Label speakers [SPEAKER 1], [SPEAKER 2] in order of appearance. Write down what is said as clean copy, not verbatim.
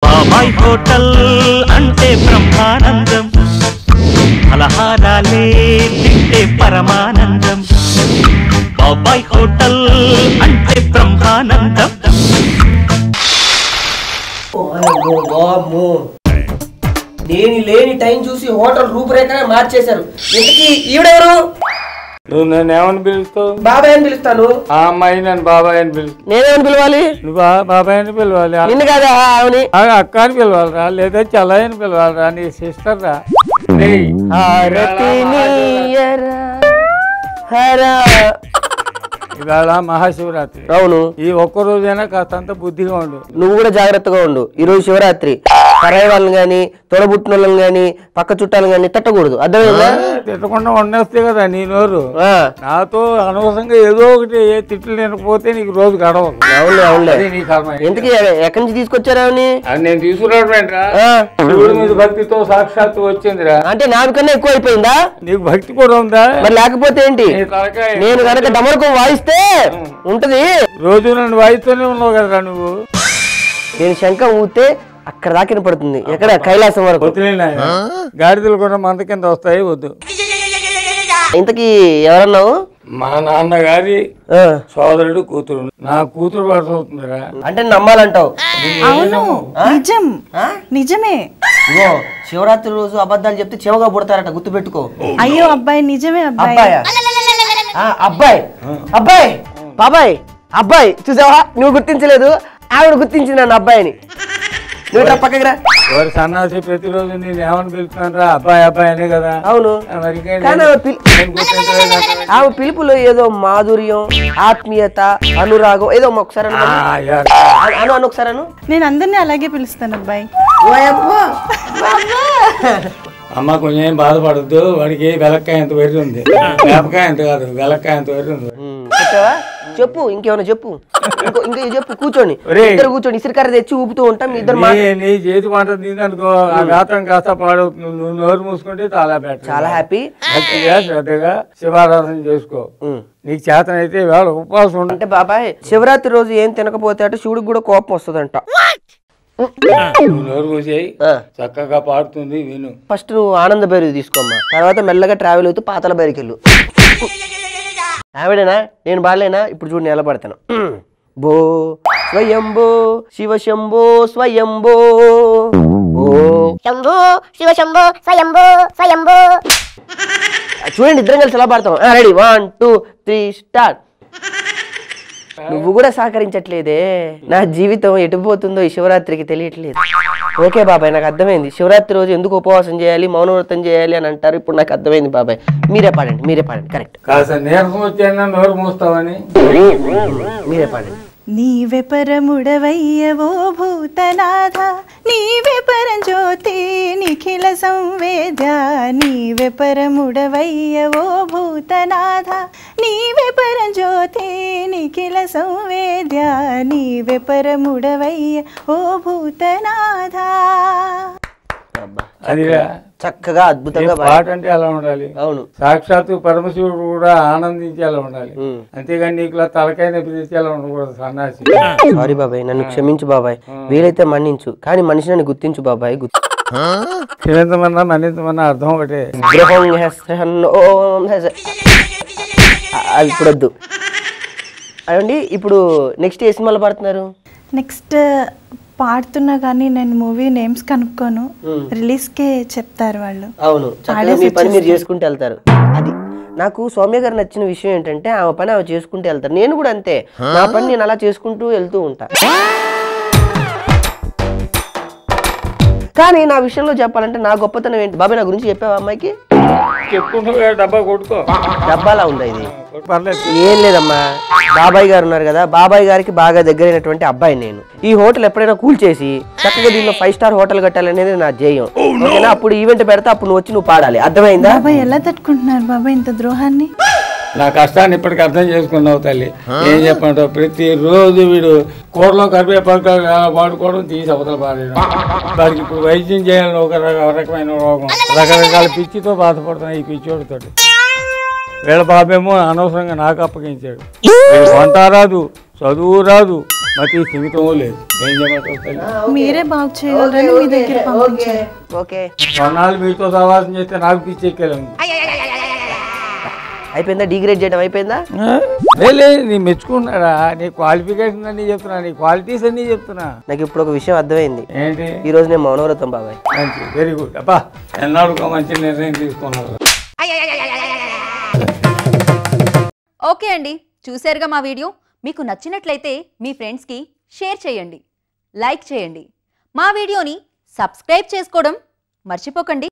[SPEAKER 1] బాబాయ్ హోటల్ అంటే బ్రహ్మానందం, ఫలహారాలే తింటే పరమానందం. బాబాయ్ హోటల్ అంటే బ్రహ్మానందం.
[SPEAKER 2] నేను లేని టైం చూసి హోటల్ రూపురేఖ మార్చేశారు. ఇంతకీ ఈవిడెవరు?
[SPEAKER 3] నువ్వు నన్ను ఏమని పిలుస్తావు?
[SPEAKER 2] బాబాయ్ అని పిలుస్తాను.
[SPEAKER 3] ఆ అమ్మాయి నన్ను బాబాయ్ అని పిలుస్తావు.
[SPEAKER 2] నేనేమని పిలవాలి?
[SPEAKER 3] నువ్వు బాబాయ్ అని పిలవాలి.
[SPEAKER 2] నిన్ను కదా ఆమెని
[SPEAKER 3] అక్క అని పిలవాలరా, లేదా చెల్లయ్య అని పిలవాలరా, నీ సిస్టర్ రా. ఇవాళ మహాశివరాత్రి.
[SPEAKER 2] అవును.
[SPEAKER 3] ఈ ఒక్క రోజైనా కాస్తంత బుద్ధిగా ఉండు.
[SPEAKER 2] నువ్వు కూడా జాగ్రత్తగా ఉండు. ఈ రోజు శివరాత్రి. పరాయి వాళ్ళని గాని, తొడబుట్టిన వాళ్ళని గాని, పక్క చుట్టాలను గాని తిట్టకూడదు. అర్థమైందా?
[SPEAKER 3] తిట్టకుండా ఉండేస్తే కదా నీ నోరు. నాతో అనవసరంగా ఏదో ఒకటి ఏ తిట్లు తినకపోతే నీకు రోజు గడవదు.
[SPEAKER 2] నీ కర్మ. ఎందుకు ఎక్కడి నుంచి తీసుకొచ్చారా?
[SPEAKER 3] నేను తీసుకురావడమేంట్రా, శివుడి మీద భక్తితో సాక్షాత్తు వచ్చిందిరా.
[SPEAKER 2] అంటే నాకన్నా ఎక్కువ అయిపోయిందా?
[SPEAKER 3] నీకు భక్తి కూడా ఉందా?
[SPEAKER 2] మరి లేకపోతే ఏంటి? నేను కనుక డమరుకం వాయిస్తే ఉంటది.
[SPEAKER 3] రోజు నన్ను వాయిస్తూనే ఉన్నావు కదరా నువ్వు.
[SPEAKER 2] నేను శంఖం ఊతే అక్కడ దాకిన పడుతుంది. ఎక్కడ? కైలాసం వరకు.
[SPEAKER 3] గాడిదలు కూడా మంద కింద వస్తాయి. వద్దు.
[SPEAKER 2] ఇంతకీ ఎవరన్నావు?
[SPEAKER 3] మా నాన్నగారి సోదరుడు కూతురు. నా కూతురు పడుతుందిరా.
[SPEAKER 2] అంటే నమ్మాలంటావు?
[SPEAKER 4] నిజమే.
[SPEAKER 2] శివరాత్రి రోజు అబద్ధాలు చెప్తే చెవగా పుడతారట, గుర్తు పెట్టుకో.
[SPEAKER 4] అయ్యో అబ్బాయి నిజమే.
[SPEAKER 2] అబ్బాయి అబ్బాయి అబ్బాయి బాబాయ్ అబ్బాయి చూసావా? నువ్వు గుర్తించలేదు, ఆవిడ గుర్తించింది నన్ను అబ్బాయిని. నువ్వు పక్కకి రా.
[SPEAKER 3] ఎవరు సన్నాసి ప్రతిరోజు నేను ఏమని పిలుస్తున్నాను రా? అబ్బాయి అబ్బాయి అనే కదా.
[SPEAKER 2] అవును. ఆమె పిలుపులో ఏదో మాధుర్యం, ఆత్మీయత, అనురాగం ఏదో ఒకసారి అను ఒకసారి అను.
[SPEAKER 4] నేను అందరినీ అలాగే పిలుస్తాను అబ్బాయి.
[SPEAKER 3] అమ్మ కొంచెం ఏం బాధపడద్దు. వాడికి వెలక్కాయ ఎంత వరి ఉంది, వేపకాయ ఎంత కాదు, వెలక్కాయ ఎంత వరి ఉంది.
[SPEAKER 2] చెప్పు, ఇంకేమైనా చెప్పు. ఇంకా చెప్పు. కూర్చోండి, ఇద్దరు కూర్చోండి. ఇసుకర్ర తెచ్చి ఊపుతూ ఉంటాం. ఇద్దరు
[SPEAKER 3] నీ చేతి మాట తిందనుకో, ఆ గాత్రం కాస్త పాడవుతుంది. నువ్వు నోరు మూసుకుంటే చాలా బెటర్.
[SPEAKER 2] చాలా హ్యాపీ.
[SPEAKER 3] శ్రద్ధగా శివారాధన చేసుకో. నీకు చేతనైతే వేళ ఉపవాసం ఉండు.
[SPEAKER 2] అంటే బాబాయ్ శివరాత్రి రోజు ఏం తినకపోతే అంటే శివుడికి కూడా కోపం వస్తుందంట.
[SPEAKER 3] నువ్వు నోరు మూసేయి, చక్కగా పాడుతుంది విను.
[SPEAKER 2] ఫస్ట్ నువ్వు ఆనంద భైరవి తీసుకోమ్మా, తర్వాత మెల్లగా ట్రావెల్ అవుతూ పాతాల భైరికి వెళ్ళు. ఆవిడేనా? నేను బాలేనా? ఇప్పుడు చూడు నేను ఎలా పడతాను. భో స్వయంభో శివ శంభో స్వయంభో,
[SPEAKER 5] శంభో శివ శంభో స్వయంభో స్వయంభో.
[SPEAKER 2] చూడండి ఇద్దరం కలిసి ఎలా పాడతాం. Ready, 1 2 3 start. నువ్వు కూడా సహకరించట్లేదే. నా జీవితం ఎటుపోతుందో ఈ శివరాత్రికి తెలియట్లేదు. ఓకే బాబాయ్, నాకు అర్థమైంది. శివరాత్రి రోజు ఎందుకు ఉపవాసం చేయాలి, మౌనవ్రతం చేయాలి అని అంటారు. ఇప్పుడు నాకు అర్థమైంది బాబాయ్. మీరే పాడండి. కరెక్ట్.
[SPEAKER 3] కాస్త నీరసం వచ్చేనా నోరు మూస్తావని.
[SPEAKER 2] మీరే పాడండి.
[SPEAKER 4] నీవే పరముడవయ్యవో భూతనాథ, నీవే పరంజ్యోతి నిఖిల సంవేద్య. నీవే పరముడవయ్యవో భూతనాథ, నీవే పరంజ్యోతి నిఖిల సంవేద్య. నీవే పరముడవయ్య ఓ భూతనాథ.
[SPEAKER 3] అదిరా
[SPEAKER 2] చక్కగా అద్భుతంగా
[SPEAKER 3] పాట అంటే అలా ఉండాలి.
[SPEAKER 2] అవును.
[SPEAKER 3] సాక్షాత్తు పరమశివుడు కూడా ఆనందించేలా ఉండాలి. అంతేగాని నీకు తలకాయ నొప్పి తెచ్చేలా ఉండకూడదు సన్నాసి.
[SPEAKER 2] సారీ బాబాయ్, నన్ను క్షమించు బాబాయ్. వీలైతే మన్నించు, కానీ మనిషిని గుర్తించు బాబాయ్.
[SPEAKER 3] క్షమించమన్నా మన్నించమన్నా అర్థం ఒకటే.
[SPEAKER 2] అది ఇప్పుడు వద్దు అదండి. ఇప్పుడు నెక్స్ట్ ఏ సినిమాలో పాడుతున్నారు?
[SPEAKER 4] నెక్స్ట్ పాడుతున్నా కానీ నేను మూవీ నేమ్స్ కనుక్కోను, రిలీజ్ కే చెప్తారు వాళ్ళు.
[SPEAKER 2] అవును, మీ పని మీరు చేసుకుంటూ వెళ్తారు. అది నాకు సౌమ్య గారు నచ్చిన విషయం ఏంటంటే ఆమె పని ఆమె చేసుకుంటూ వెళ్తారు. నేను కూడా అంతే, నా పని నేను అలా చేసుకుంటూ వెళ్తూ ఉంటా. కానీ నా విషయంలో చెప్పాలంటే నా గొప్పతనం ఏంటి బాబాయ్? నా గురించి చెప్పావా అమ్మాయికి?
[SPEAKER 3] డబ్బా కొట్టుకో.
[SPEAKER 2] డబ్బాలా ఉందా ఇది? ఏం లేదమ్మా, బాబాయ్ గారు ఉన్నారు కదా, బాబాయ్ గారికి బాగా దగ్గరైనటువంటి అబ్బాయి నేను. ఈ హోటల్ ఎప్పుడైనా కూల్చేసి చక్కగా దీనిలో 5 స్టార్ హోటల్ కట్టాలనేది నా ధ్యేయం. ఓకేనా? అప్పుడు ఈవెంట్ పెడతా, అప్పుడు నువ్వు వచ్చి నువ్వు పాడాలి. అర్థమైందా?
[SPEAKER 4] బాబాయ్ ఎలా తట్టుకుంటున్నారు బాబాయ్ ఇంత ద్రోహాన్ని?
[SPEAKER 3] నా కష్టాన్ని ఇప్పటికి అర్థం చేసుకున్నావు తల్లి. ఏం చెప్పంటావు? ప్రతిరోజు వీడు కూరలో కరివేపాకు వాడుకోవడం, తీసి అవతల పాడేయడం. వాడికి ఇప్పుడు వైద్యం చేయాలని ఒక రకమైన రోగం, రకరకాల పిచ్చితో బాధపడుతున్నాయి ఈ పిచ్చోడితో. వీళ్ళ బాబేమో అనవసరంగా నాకు అప్పగించాడు. వంట రాదు, చదువు రాదు, మతి స్థిమితమో లేదు. ఏం చేయమంటావు తల్లి?
[SPEAKER 4] మీరే బాగు చేయగలరని మీ దగ్గర పంపించారు.
[SPEAKER 2] ఓకే
[SPEAKER 3] కొన్నాళ్ళు మీతో సహవాసం చేస్తే నాకు పిచ్చి ఎక్కేదాం.
[SPEAKER 2] అయిపోయిందా? డిగ్రేడ్ చేయడం అయిపోయిందా?
[SPEAKER 3] లేదు, నీ మెచ్చుకున్నాడా? నీ క్వాలిఫికేషన్ అన్నీ చెప్తున్నా, నీ క్వాలిటీస్ అన్నీ చెప్తున్నా.
[SPEAKER 2] నాకు ఇప్పుడు ఒక విషయం అర్థమైంది.
[SPEAKER 3] ఏంటి?
[SPEAKER 2] ఈ రోజు నేను మౌనవ్రతం బాబాయ్.
[SPEAKER 3] మంచి, వెరీ గుడ్. అబ్బా ఎన్నాడుకో మంచి నిర్ణయం తీసుకున్నారు.
[SPEAKER 6] ఓకే అండి, చూశారుగా మా వీడియో. మీకు నచ్చినట్లయితే మీ ఫ్రెండ్స్కి షేర్ చేయండి, లైక్ చేయండి, మా వీడియోని సబ్స్క్రైబ్ చేసుకోవడం మర్చిపోకండి.